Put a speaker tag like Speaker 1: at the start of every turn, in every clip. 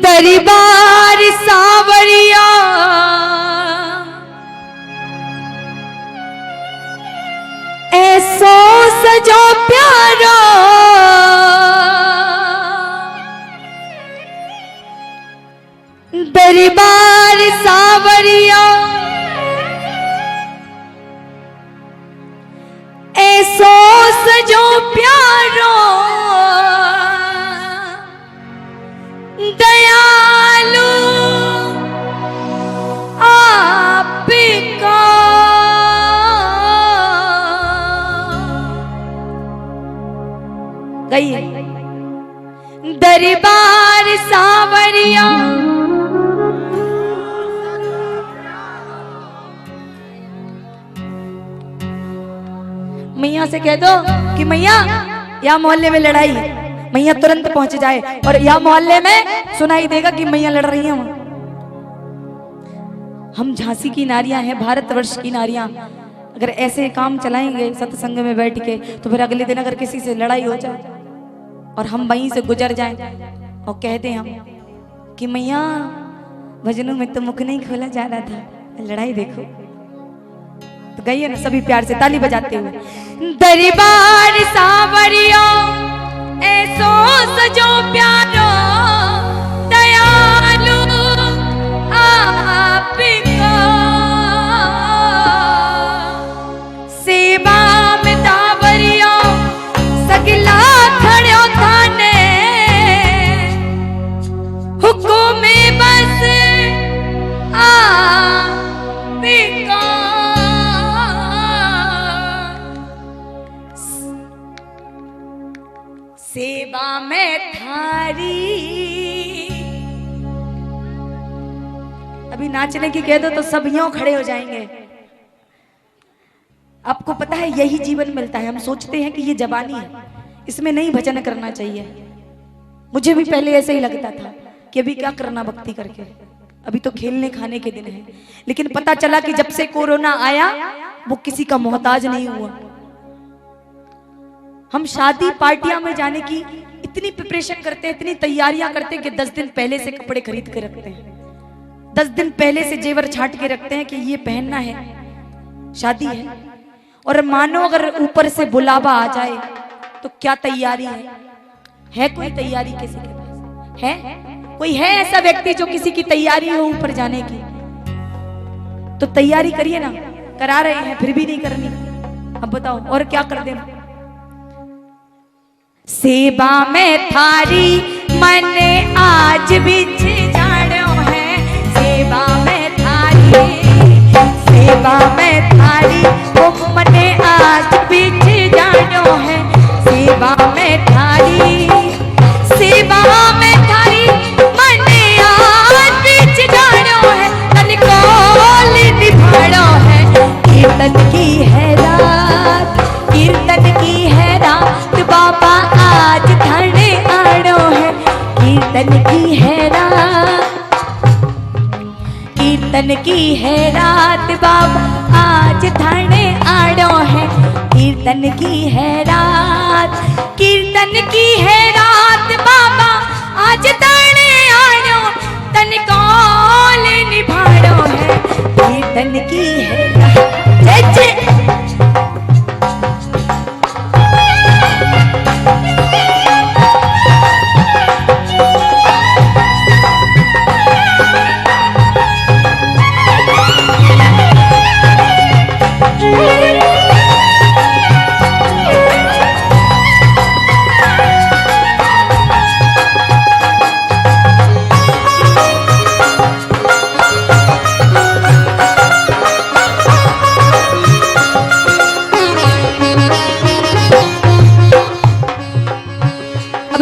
Speaker 1: दरबार सावरिया ऐसो सजो प्यारो दरबार सावरिया ऐसो सजो प्यारो दयालु आपका गई दरबार सावरिया मैया से कह दो कि मैया या मोहल्ले में लड़ाई, मैया तुरंत पहुंच जाए और या मोहल्ले में सुनाई देगा कि मैया लड़ रही हैं। हम झांसी की नारियां हैं, भारतवर्ष की नारियां। अगर ऐसे काम चलाएंगे सत्संग में बैठ के तो फिर अगले दिन अगर किसी से लड़ाई हो जाए और हम वहीं से गुजर जाएं और कह दें हम कि मैया भजनों में तो मुख नहीं खोला जा रहा था, लड़ाई देखो, तो गई है ना सभी प्यार से ताली बजाते हुए। दरबार सावरिया ऐसो सजो प्यारो दयालु आपका सेवा में दावरिया सगिला खड़ो थाने हुकुम में बस आपका सेवा में थारी। अभी नाचने की कह दो तो सब यूं खड़े हो जाएंगे। आपको पता है यही जीवन मिलता है। हम सोचते हैं कि ये जवानी है, इसमें नहीं भजन करना चाहिए। मुझे भी पहले ऐसे ही लगता था कि अभी क्या करना भक्ति करके, अभी तो खेलने खाने के दिन है। लेकिन पता चला कि जब से कोरोना आया वो किसी का मोहताज नहीं हुआ। हम शादी पार्टियां में जाने की इतनी प्रिपरेशन करते हैं, इतनी तैयारियां करते हैं कि 10 दिन पहले से कपड़े खरीद के रखते हैं, 10 दिन पहले से जेवर छांट के रखते हैं कि ये पहनना है, शादी है। और मानो अगर ऊपर से बुलावा आ जाए तो क्या तैयारी है कोई तैयारी किसी के पास है? कोई है ऐसा व्यक्ति जो किसी की तैयारी हो ऊपर जाने की? तो तैयारी करिए ना, करा रहे हैं फिर भी नहीं करनी। अब बताओ और क्या कर देना। सेवा में थारी मने आज बिछ जानो है, सेवा में थारी, सेवा में थारी ओ मने आज बिछ जानो है, सेवा में थारी, सेवा में थारी मने आज बिछ जानो है, तन कोल निभानो है। कीर्तन की है रात, कीर्तन की है रात बाबा आज थाने आड़ो है। कीर्तन की है रात, कीर्तन की है रात बाबा आज थाने आड़ो है। कीर्तन की है रात, कीर्तन की है रात बाबा आज थाने आड़ो, तन कौल निभाड़ो है। कीर्तन की है रात। जय जय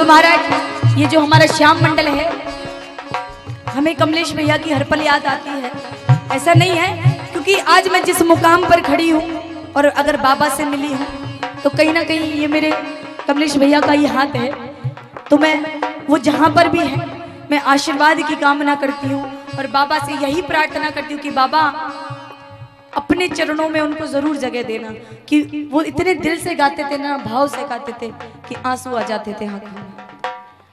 Speaker 1: महाराज, ये जो हमारा श्याम मंडल है, हमें कमलेश भैया की हर पल याद आती है। ऐसा नहीं है, क्योंकि आज मैं जिस मुकाम पर खड़ी हूँ और अगर बाबा से मिली हूँ तो कहीं ना कहीं ये मेरे कमलेश भैया का ही हाथ है। तो मैं वो जहाँ पर भी है मैं आशीर्वाद की कामना करती हूँ और बाबा से यही प्रार्थना करती हूँ कि बाबा अपने चरणों में उनको जरूर जगह देना, कि वो इतने दिल से गाते थे ना, भाव से गाते थे कि आंसू आ जाते थे आंखों में।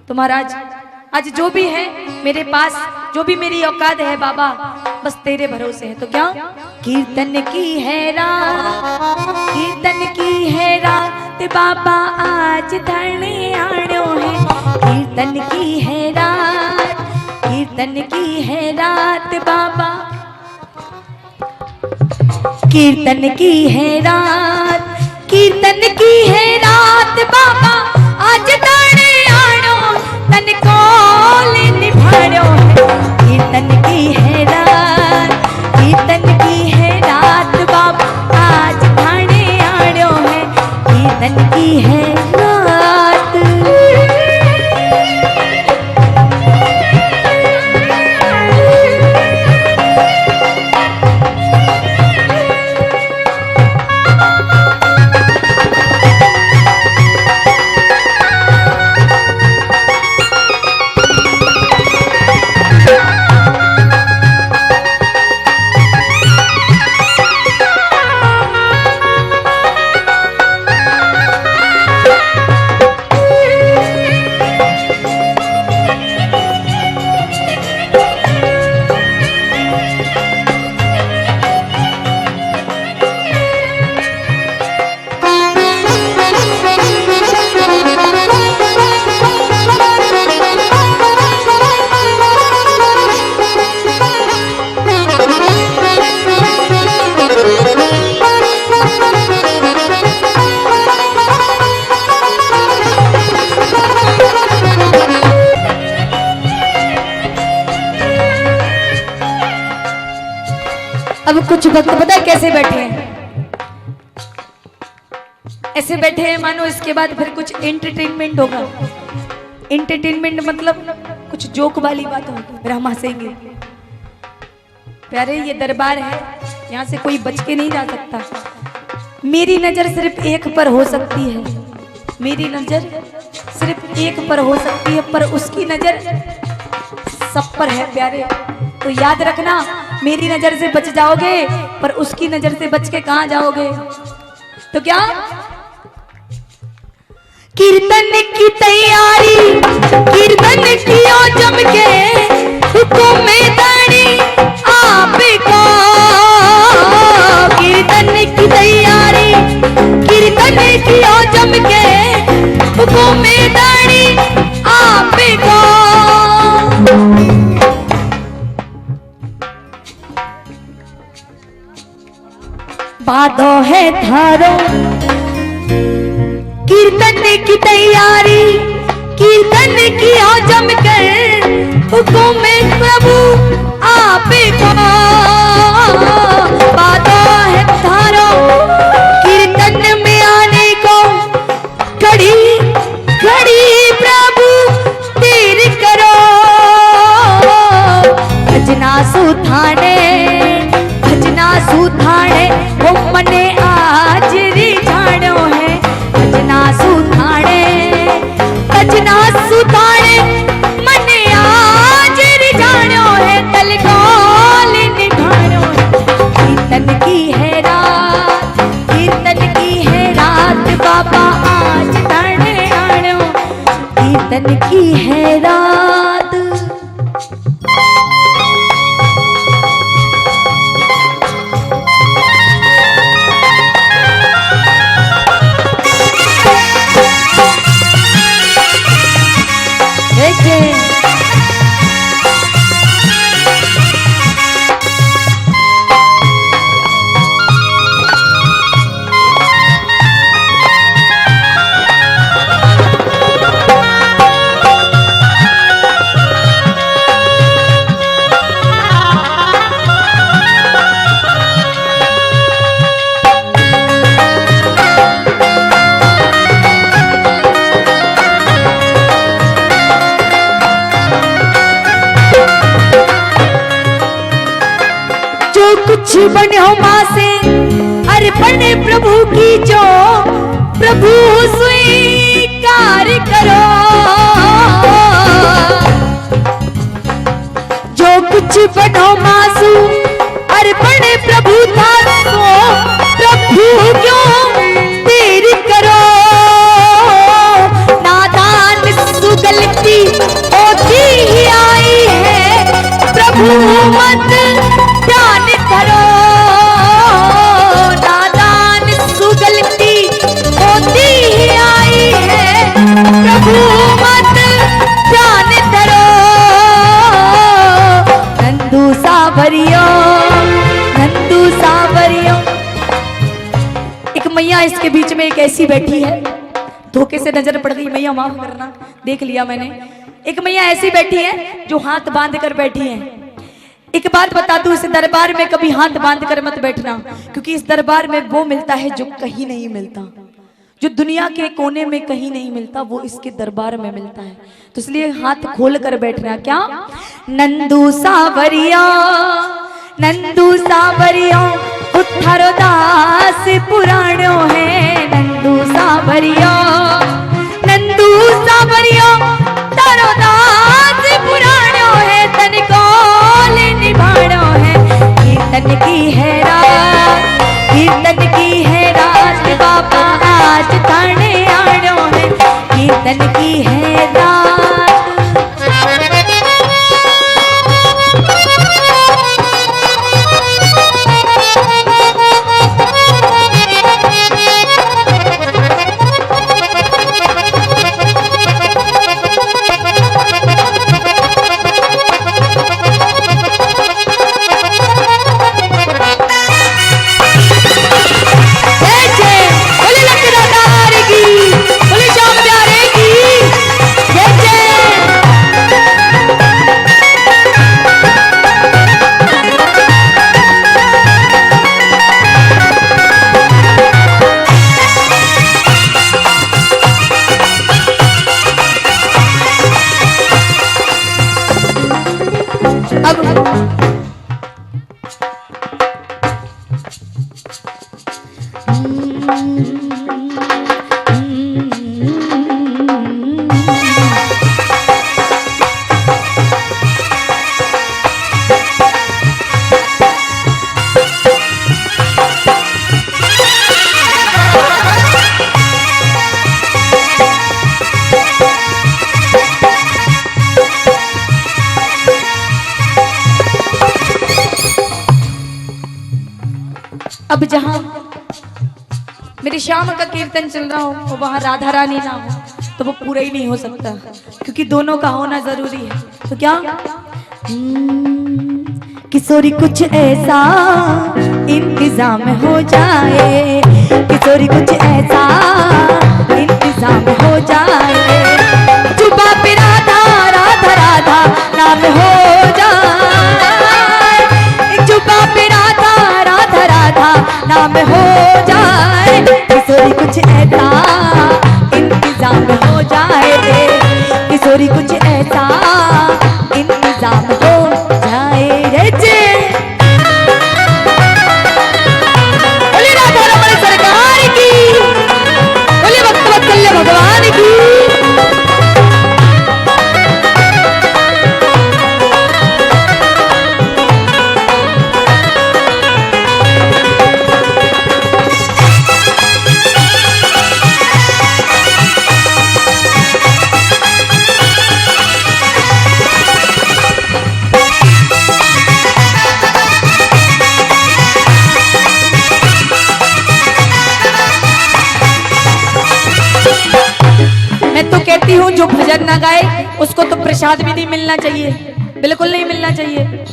Speaker 1: तो महाराज आज जो भी है मेरे पास, जो भी मेरी औकात है बाबा, बस तेरे भरोसे है। तो क्या कीर्तन की है रात, कीर्तन की है रात बाबा आज धरने आड़ो है। कीर्तन की है रात, कीर्तन की है रात बाबा, कीर्तन की है रात, कीर्तन की है रात बाबा आज धरने आड़ो तन को निभाड़ो है। कीर्तन की है रात, कीर्तन की है रात बाबा आज धरने आड़ो है। कीर्तन की है रात। अब कुछ भक्त पता है कैसे बैठे हैं, ऐसे बैठे हैं मानो इसके बाद फिर कुछ एंटरटेनमेंट होगा। एंटरटेनमेंट मतलब कुछ जोक वाली बात होगी, फिर हम हंसेंगे। प्यारे ये दरबार है, यहाँ से कोई बच के नहीं जा सकता। मेरी नजर सिर्फ एक पर हो सकती है, मेरी नजर सिर्फ एक पर हो सकती है, पर उसकी नजर सब पर है प्यारे। तो याद रखना, मेरी नजर से बच जाओगे पर उसकी नजर से बच के कहां जाओगे। तो क्या कीर्तन की तैयारी, कीर्तन किया जम के हुक्मेदारी आपको। कीर्तन की तैयारी, कीर्तन किया जम के हुक्मेदारी आपको। बादो है थारो कीर्तन की तैयारी, कीर्तन की जम कर हुक्म प्रभु आपको। बादो है थारो कीर्तन में आने को, खड़ी खड़ी प्रभु देर करो। भजना सुथाने, भजना सुथाने वो मने आज रिझाणो है। भजना सुथाने, भजना सुथाने मने आज रिझाणो है। कल कौल निभाणो है। कीर्तन की है रात, कीर्तन की है रात बाबा आज धरने आणो। कीर्तन की है रात। कुछ बनो माँ से अर्पण प्रभु की, जो प्रभु स्वीकार करो। जो कुछ बनो माँ से अर्पण प्रभु था उसके बीच में एक ऐसी बैठी है, धोखे से नजर पड़ गई, मैया माफ करना, देख लिया मैंने। एक मैया ऐसी बैठी है जो हाथ बांध कर बैठी है। एक बात बता दूं, इस दरबार में कभी हाथ बांध कर मत बैठना, क्योंकि इस दरबार में वो मिलता है जो कहीं नहीं मिलता, जो दुनिया के कोने में कहीं नहीं मिलता, वो इसके दरबार में मिलता है। तो इसलिए हाथ खोल कर बैठना। क्या? नंदू सावरिया, नंदू सावरिया उठारो दास पुराणो है। नंदू सावरिया, नंदू सावरिया तारो दास पुराणो है। तन कौल निभाणो है, कीर्तन की है रात, कीर्तन की है रात, बाबा आज थाने आणो है, कीर्तन की है रात। अब जहां मेरे श्याम का कीर्तन चल रहा हो और वहां राधा रानी ना हो तो वो पूरा ही नहीं हो सकता, क्योंकि दोनों का होना जरूरी है। तो क्या? किशोरी कुछ ऐसा इंतजाम हो जाए, किशोरी कुछ ऐसा इंतजाम हो जाए, जुबा पे राधा राधा राधा नाम हो जाए, जुबा पे राधा राधा राधा नाम हो जाए, किशोरी कुछ ऐसा इंतजाम हो जाए, किशोरी कुछ ऐसा इंतजाम हो जाए। रे जे बोले राधा रमण सरकार की, बोले भक्त वत्सल्य भगवान की। मैं तो कहती हूँ जो भजन ना गाए उसको तो प्रसाद भी नहीं मिलना चाहिए, बिल्कुल नहीं मिलना चाहिए।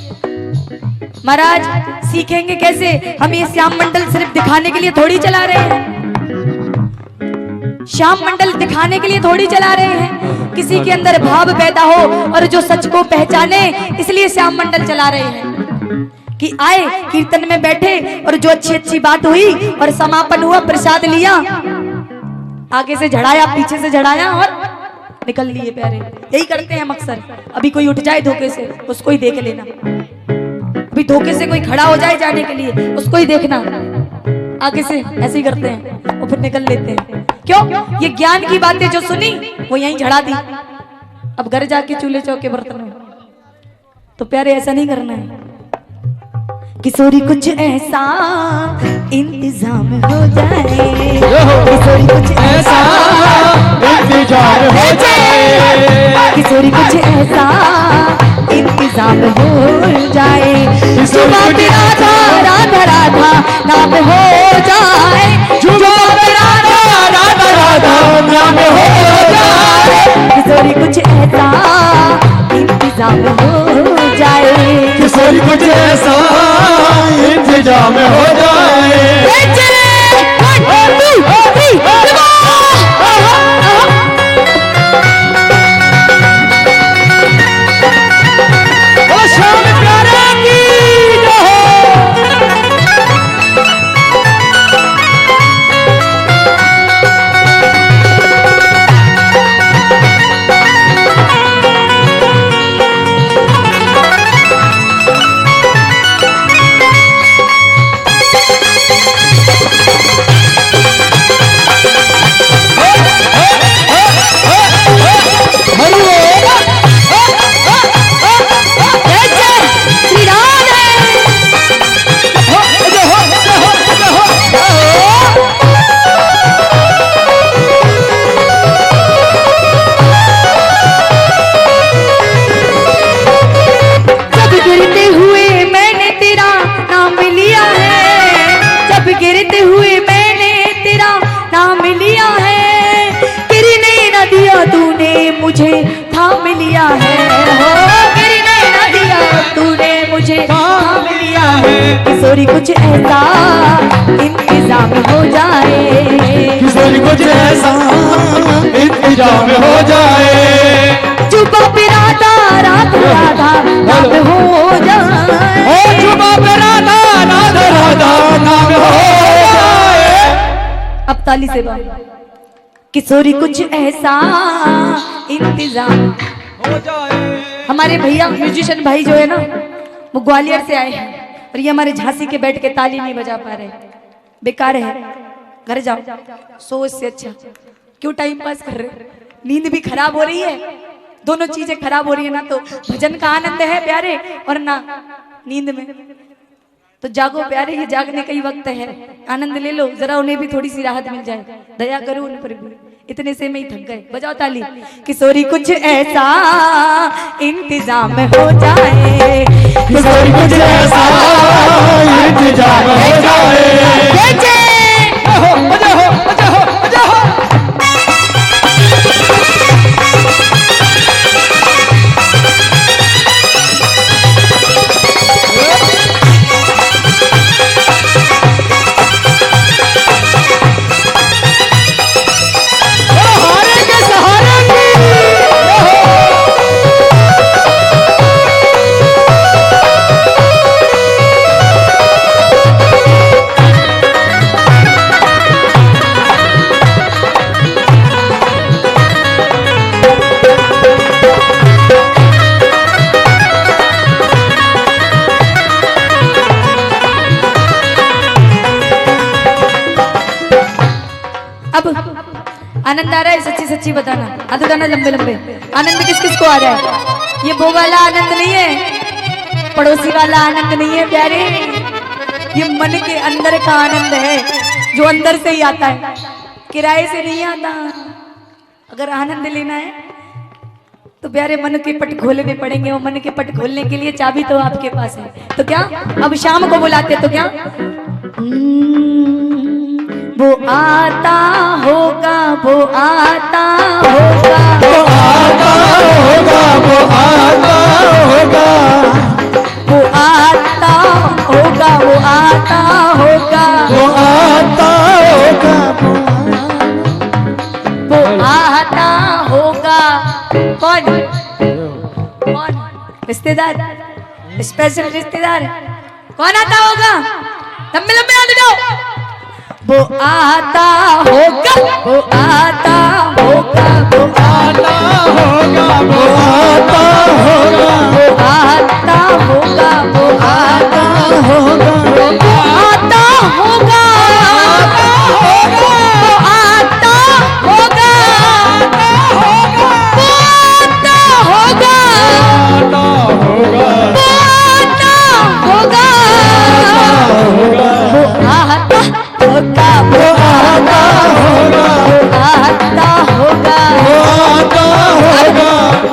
Speaker 1: महाराज सीखेंगे कैसे? हम ये श्याम मंडल सिर्फ दिखाने के लिए थोड़ी चला रहे हैं, श्याम मंडल दिखाने के लिए थोड़ी चला रहे हैं। किसी के अंदर भाव पैदा हो और जो सच को पहचाने, इसलिए श्याम मंडल चला रहे हैं कि आए कीर्तन में बैठे और जो अच्छी अच्छी बात हुई और समापन हुआ, प्रसाद लिया, आगे से झड़ाया पीछे से झड़ाया और निकल लिए प्यारे। यही करते हैं हम अक्सर। अभी कोई उठ जाए धोखे से उसको ही देख लेना, अभी धोखे से कोई खड़ा हो जाए जाने के लिए उसको ही देखना, आगे से ऐसे ही करते हैं और फिर निकल लेते हैं। क्यों? ये ज्ञान की बातें जो सुनी वो यहीं झड़ा दी, अब घर जाके चूल्हे चौके बर्तन में। तो प्यारे ऐसा नहीं करना है। किशोरी कुछ ऐसा इंतजाम हो जाए, किशोरी कुछ ऐसा इंतजाम हो जाए, किशोरी कुछ ऐसा इंतजाम हो जाए, जुबा पे राधा राधा राधा नाम हो जाए, जुबा पे राधा राधा राधा नाम हो जाए, किशोरी कुछ ऐसा इंतजाम हो जाए,
Speaker 2: किशोरी कुछ ऐसा इंतजाम हो जाए।
Speaker 1: मुझे थाम लिया है, हो गिरने न दिया तूने मुझे थाम लिया है। किशोरी कुछ ऐसा इंतजाम हो जाए,
Speaker 2: किशोरी कुछ ऐसा इंतजाम हो जाए।
Speaker 1: चुपा पे राधा राधा राधा नाम हो जाए,
Speaker 2: ओ चुपा पे राधा राधा राधा नाम हो जाए।
Speaker 1: अब ताली से बात। किशोरी कुछ ऐसा इंतजाम
Speaker 2: हो जाए।
Speaker 1: हमारे भैया म्यूजिशियन भाई जो है ना, वो ग्वालियर से आए हैं और ये हमारे झांसी के बैठ के ताली नहीं बजा पा रहे, बेकार है, घर जाओ सो, इससे अच्छा क्यों टाइम पास कर रहे। नींद भी खराब हो रही है, दोनों चीजें खराब हो रही है, ना तो भजन का आनंद है प्यारे और ना नींद में। तो जागो प्यारे, ये जागने का ही वक्त है, आनंद ले लो जरा, उन्हें भी थोड़ी सी राहत मिल जाए, दया करो उन पर भी। इतने से में ही थक गए, बजाओ ताली। किशोरी कुछ ऐसा इंतजाम हो जाए,
Speaker 2: किशोरी कुछ ऐसा इंतजाम हो जाए।
Speaker 1: आनंद आ रहा है, सच्ची सच्ची बताना, हाथ उठाना लंबे लंबे। आनंद किस किस को आ रहा है? ये वो वाला आनंद नहीं है, पड़ोसी वाला आनंद नहीं है प्यारे, ये मन के अंदर का आनंद है जो अंदर से ही आता है, किराए से नहीं आता। अगर आनंद लेना है तो प्यारे मन के पट खोलने पड़ेंगे, और मन के पट खोलने के लिए चाबी तो आपके पास है। तो क्या अब शाम को बुलाते तो क्या, वो आता होगा, वो आता होगा,
Speaker 2: वो आता होगा, वो आता होगा,
Speaker 1: वो आता होगा, वो आता होगा,
Speaker 2: वो आता होगा,
Speaker 1: वो आता होगा। कौन कौन? रिश्तेदार, स्पेशल रिश्तेदार। कौन आता होगा? लंबे लंबे हाथ उठाओ। वो आता होगा, वो आता होगा, वो आता
Speaker 2: होगा, वो आता होगा,
Speaker 1: वो आता होगा, वो आता
Speaker 2: होगा,
Speaker 1: वो आता होगा, वो आता होगा, वो आता होगा,
Speaker 2: आता होगा,
Speaker 1: वो आता होगा, वो आता होगा,
Speaker 2: वो आता होगा,
Speaker 1: वो आता होगा,
Speaker 2: वो आता होगा।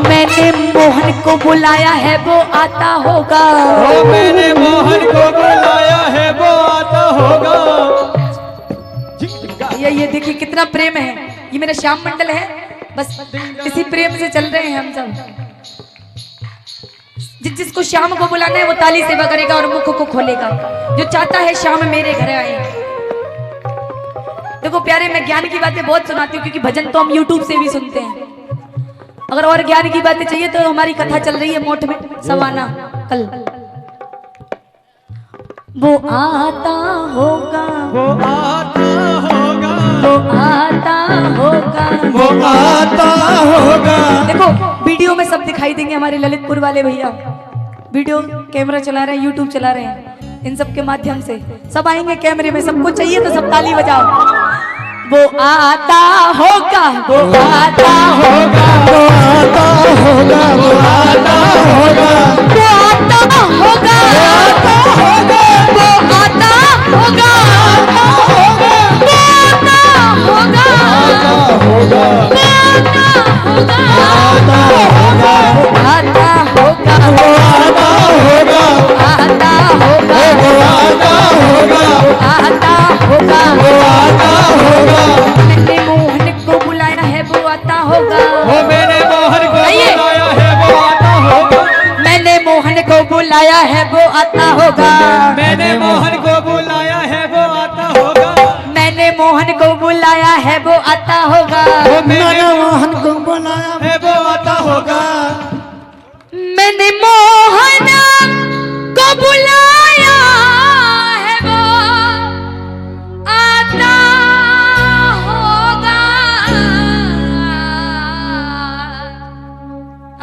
Speaker 1: मैंने मोहन को बुलाया है, वो आता होगा,
Speaker 2: ओ मैंने मोहन को बुलाया है, वो आता होगा।
Speaker 1: ये देखिए कितना प्रेम है, ये मेरा श्याम मंडल है, बस इसी प्रेम से चल रहे हैं हम सब। जिसको शाम को बुलाना है वो ताली सेवा करेगा और मुख को खोलेगा, जो चाहता है शाम मेरे घर आए। देखो प्यारे, मैं ज्ञान की बातें बहुत सुनाती हूँ, क्योंकि भजन तो हम YouTube से भी सुनते हैं। अगर और ज्ञान की बातें चाहिए तो हमारी कथा चल रही है मोठ में सवाना कल। वो आता होगा,
Speaker 2: वो आता होगा,
Speaker 1: वो आता होगा,
Speaker 2: वो आता होगा।
Speaker 1: देखो वीडियो में सब दिखाई देंगे, हमारे ललितपुर वाले भैया वीडियो कैमरा चला रहे हैं, यूट्यूब चला रहे हैं, इन सब के माध्यम से सब आएंगे कैमरे में। सबको चाहिए तो सब ताली बजाओ। वो आता होगा, वो आता होगा,
Speaker 2: वो आता होगा, वो आता होगा,
Speaker 1: वो आता होगा, वो आता होगा, वो आता होगा,
Speaker 2: होगा,
Speaker 1: आता होगा, आता होगा,
Speaker 2: वो आता होगा,
Speaker 1: आता होगा,
Speaker 2: वो आता होगा,
Speaker 1: आता होगा,
Speaker 2: वो आता होगा।
Speaker 1: मैंने मोहन को बुलाया है, वो आता होगा,
Speaker 2: वो मैंने मोहन
Speaker 1: बुलाया है वो आता होगा।
Speaker 2: मैंने मोहन को बुलाया है वो आता होगा।
Speaker 1: मैंने मोहन को बुलाया है वो आता होगा।
Speaker 2: मैंने मोहन को बुलाया है वो आता होगा।
Speaker 1: मैंने मोहन को बुलाया है वो आता होगा।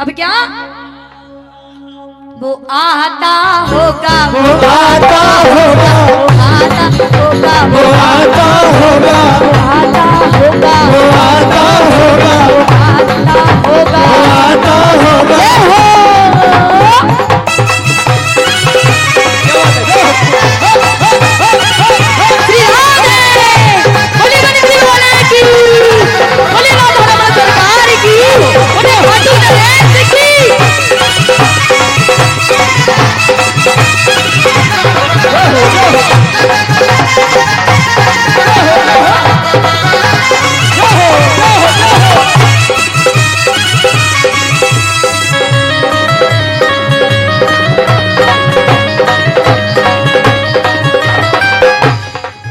Speaker 1: अब क्या? वो आता होगा,
Speaker 2: वो आता होगा,
Speaker 1: वो आता होगा,
Speaker 2: वो आता होगा,
Speaker 1: वो आता होगा,
Speaker 2: वो आता होगा,
Speaker 1: वो आता होगा,
Speaker 2: वो आता होगा।
Speaker 1: जय हो। श्री राधे, बोली गणेश वाले की, बोली राधा रमण सरकार की, बोले हाथू नरेश की।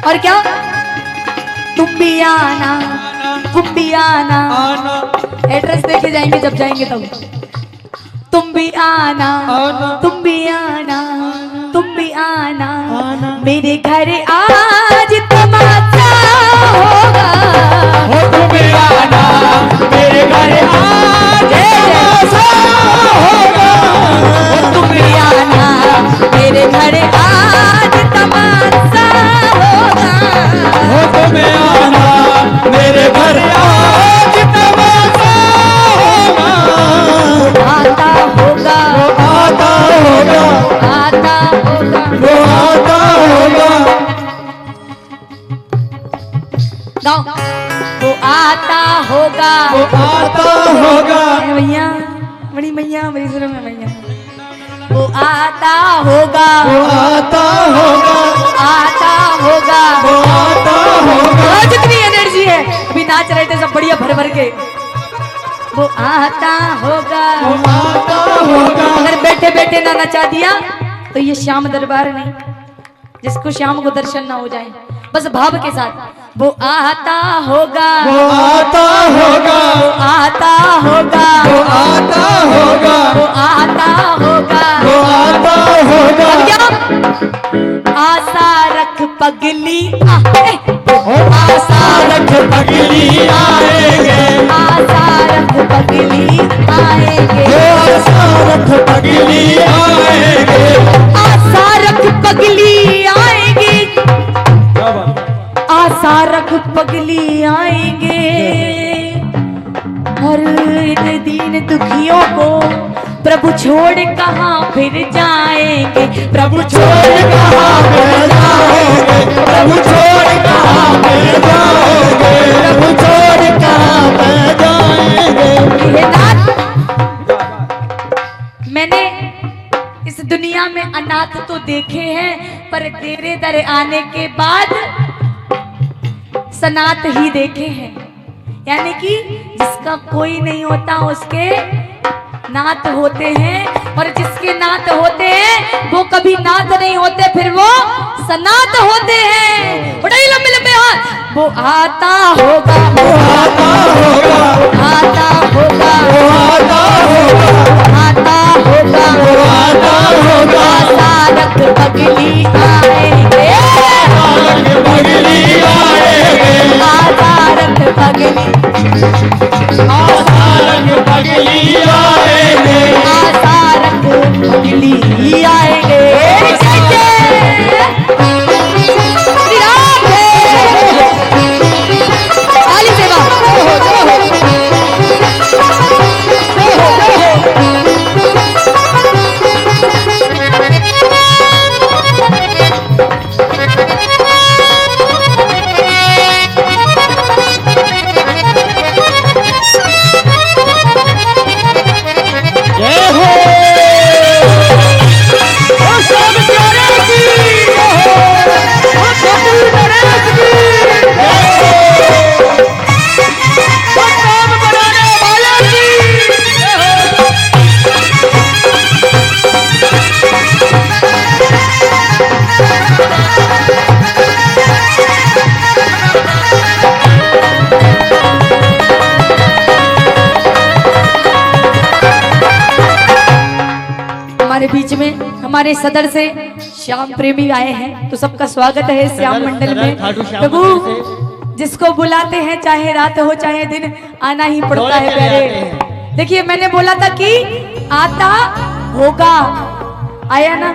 Speaker 1: और क्या? तुम भी आना, तुम भी आना, एड्रेस देके जाएंगे जब जाएंगे तब। तुम भी आना, तुम भी आना, तुम भी आना, मेरे घर आज तमाशा होगा।
Speaker 2: हो तुम भी आना, मेरे घर आज तमाशा होगा।
Speaker 1: हो तुम भी आना, मेरे घर आज तमाशा होगा।
Speaker 2: हो तुम भी आना, मेरे घर आज तमाशा होगा।
Speaker 1: आता होगा,
Speaker 2: आता होगा,
Speaker 1: आता होगा।
Speaker 2: वो आता होगा।
Speaker 1: गाओ। वो आता होगा,
Speaker 2: वो आता होगा,
Speaker 1: भैया, बड़ी मैया, बड़ी सुनो में भैया। वो आता होगा,
Speaker 2: वो आता होगा,
Speaker 1: आता होगा।
Speaker 2: वो आता होगा।
Speaker 1: और जितनी एनर्जी है, अभी नाच रहे थे सब बढ़िया भर भर के। वो आता होगा।
Speaker 2: वो आता होगा।
Speaker 1: अगर बैठे बैठे ना नचा दिया तो ये श्याम दरबार नहीं, जिसको श्याम को दर्शन ना हो जाए, बस भाव के साथ। वो आता होगा,
Speaker 2: वो आता होगा,
Speaker 1: वो आता होगा,
Speaker 2: वो आता होगा,
Speaker 1: वो आता होगा,
Speaker 2: वो आता होगा।
Speaker 1: अब क्या? आशा रख पगली,
Speaker 2: आशा रख पगली आएंगे,
Speaker 1: आशा रख पगली आएंगे,
Speaker 2: आशा रख पगली आएंगे,
Speaker 1: आशा रख पगली आएंगे, आशा रख पगली आएंगे। हर इन दीन दुखियों को प्रभु छोड़ कहाँ फिर जाएंगे। प्रभु छोड़ कहाँ फिर जाएंगे,
Speaker 2: प्रभु छोड़ कहाँ पे जाओगे, प्रभु छोड़ कहाँ पे जाएंगे।
Speaker 1: हे नाथ, मैंने इस दुनिया में अनाथ तो देखे हैं, पर तेरे दर आने के बाद सनाथ ही देखे हैं। यानी कि जिसका कोई नहीं होता उसके नाथ होते हैं, और जिसके नाथ होते हैं वो कभी नाथ नहीं होते, फिर वो सनाथ होते हैं। बड़े लंबे लंबे हाथ। वो आता होगा,
Speaker 2: वो आता होगा,
Speaker 1: आता होगा,
Speaker 2: वो आता होगा,
Speaker 1: आता होगा,
Speaker 2: वो आता होगा।
Speaker 1: आशा रख पगली आएंगे,
Speaker 2: रख पगली आएंगे,
Speaker 1: आशा रख पगली,
Speaker 2: आशा रख पगली आएंगे,
Speaker 1: आशा रख पगली आएंगे। जय जय श्री राधे। ताली सेवा। हमारे बीच में हमारे सदर से श्याम प्रेमी आए हैं, तो सबका स्वागत है श्याम मंडल में। प्रभु जिसको बुलाते हैं चाहे रात हो चाहे दिन आना ही पड़ता है प्यारे। देखिए मैंने बोला था कि आता होगा, आया ना,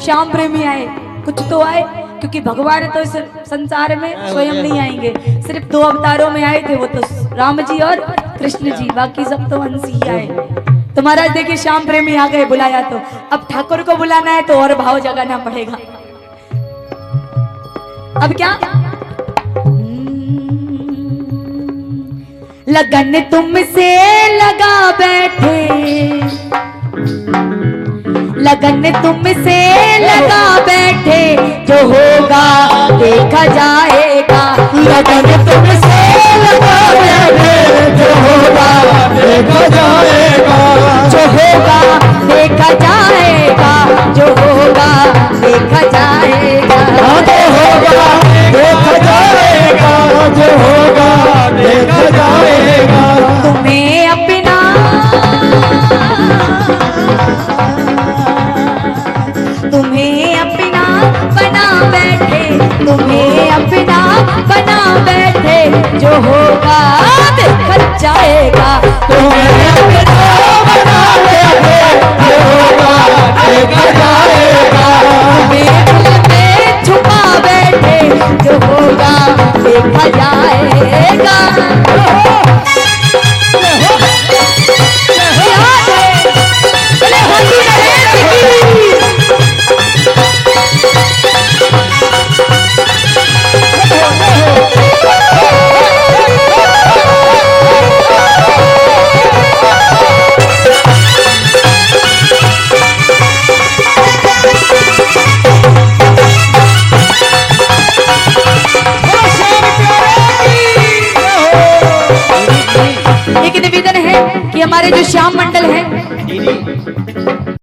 Speaker 1: श्याम प्रेमी आए, कुछ तो आए, क्योंकि भगवान तो इस संसार में स्वयं नहीं आएंगे, सिर्फ 2 अवतारों में आए थे, वो तो राम जी और कृष्ण जी, बाकी सब तो वंश ही आए। तो महाराज देखिए श्याम प्रेमी आ गए, बुलाया तो अब ठाकुर को बुलाना है तो और भाव जगाना पड़ेगा। अब क्या लगन तुमसे लगा बैठे, लगन तुमसे लगा बैठे, जो होगा देखा जाएगा।
Speaker 2: लगन तुमसे लगा बैठे, जो होगा देखा जाएगा।
Speaker 1: जो होगा देखा जाएगा, जो होगा देखा जाएगा।
Speaker 2: जो होगा देखा जाएगा, जो होगा देखा जाएगा।
Speaker 1: तुम्हें अपना तुम्हें अपना बना बैठे, तुम्हें अपना बना बैठे, जो होगा देखा जाएगा।
Speaker 2: तुम्हें अपना बना बैठे, जो होगा देखा जाएगा।
Speaker 1: तुम्हें दिल में छुपा बैठे, जो होगा देखा जाएगा। चले होती रहे। एक निवेदन है कि हमारे जो श्याम मंडल है